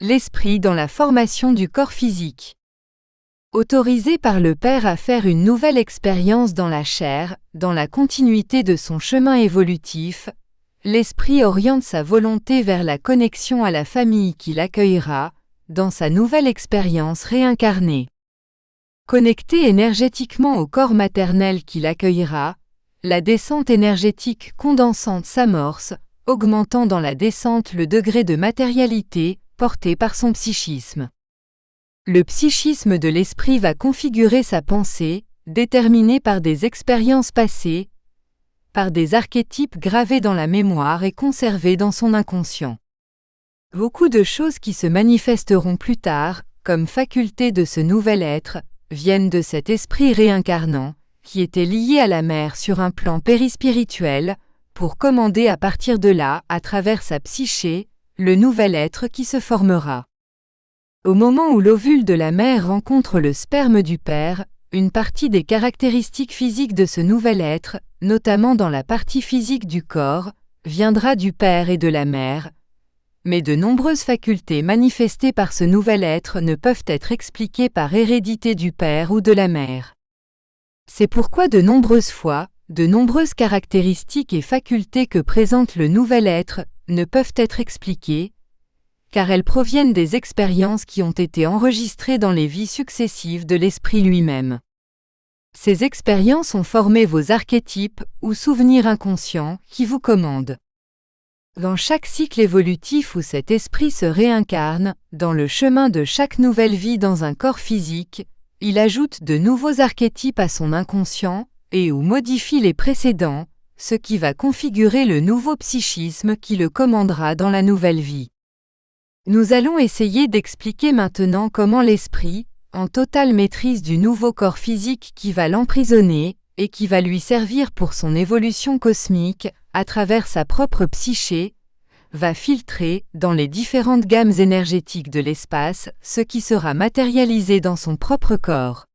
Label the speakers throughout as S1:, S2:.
S1: L'esprit dans la formation du corps physique. Autorisé par le Père à faire une nouvelle expérience dans la chair, dans la continuité de son chemin évolutif, l'esprit oriente sa volonté vers la connexion à la famille qui l'accueillera, dans sa nouvelle expérience réincarnée. Connecté énergétiquement au corps maternel qui l'accueillera, la descente énergétique condensante s'amorce, augmentant dans la descente le degré de matérialité porté par son psychisme. Le psychisme de l'esprit va configurer sa pensée, déterminée par des expériences passées, par des archétypes gravés dans la mémoire et conservés dans son inconscient. Beaucoup de choses qui se manifesteront plus tard, comme facultés de ce nouvel être, viennent de cet esprit réincarnant, qui était lié à la mère sur un plan périspirituel, pour commander à partir de là, à travers sa psyché, le nouvel être qui se formera. Au moment où l'ovule de la mère rencontre le sperme du père, une partie des caractéristiques physiques de ce nouvel être, notamment dans la partie physique du corps, viendra du père et de la mère, mais de nombreuses facultés manifestées par ce nouvel être ne peuvent être expliquées par hérédité du père ou de la mère. C'est pourquoi de nombreuses fois, de nombreuses caractéristiques et facultés que présente le nouvel être ne peuvent être expliquées, car elles proviennent des expériences qui ont été enregistrées dans les vies successives de l'esprit lui-même. Ces expériences ont formé vos archétypes ou souvenirs inconscients qui vous commandent. Dans chaque cycle évolutif où cet esprit se réincarne, dans le chemin de chaque nouvelle vie dans un corps physique, il ajoute de nouveaux archétypes à son inconscient et ou modifie les précédents, ce qui va configurer le nouveau psychisme qui le commandera dans la nouvelle vie. Nous allons essayer d'expliquer maintenant comment l'esprit, en totale maîtrise du nouveau corps physique qui va l'emprisonner, et qui va lui servir pour son évolution cosmique, à travers sa propre psyché, va filtrer, dans les différentes gammes énergétiques de l'espace, ce qui sera matérialisé dans son propre corps.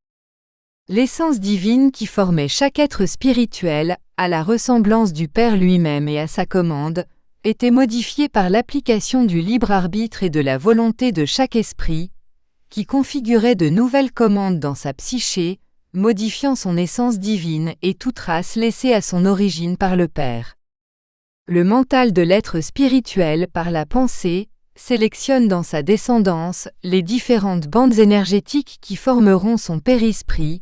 S1: L'essence divine qui formait chaque être spirituel, à la ressemblance du Père lui-même et à sa commande, était modifiée par l'application du libre arbitre et de la volonté de chaque esprit, qui configurait de nouvelles commandes dans sa psyché, modifiant son essence divine et toute trace laissée à son origine par le Père. Le mental de l'être spirituel, par la pensée, sélectionne dans sa descendance les différentes bandes énergétiques qui formeront son périsprit,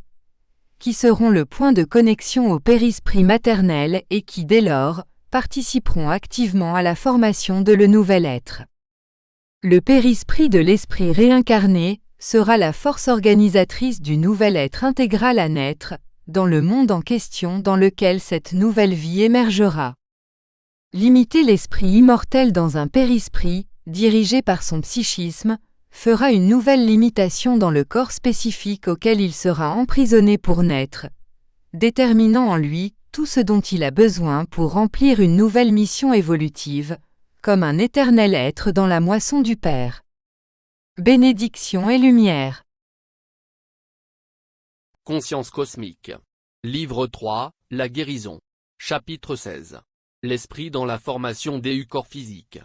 S1: qui seront le point de connexion au périsprit maternel et qui, dès lors, participeront activement à la formation de le nouvel être. Le périsprit de l'esprit réincarné sera la force organisatrice du nouvel être intégral à naître, dans le monde en question dans lequel cette nouvelle vie émergera. Limiter l'esprit immortel dans un périsprit, dirigé par son psychisme, fera une nouvelle limitation dans le corps spécifique auquel il sera emprisonné pour naître, déterminant en lui tout ce dont il a besoin pour remplir une nouvelle mission évolutive, comme un éternel être dans la moisson du Père. Bénédiction et lumière.
S2: Conscience cosmique. Livre 3, La guérison. Chapitre 16. L'esprit dans la formation des corps physiques.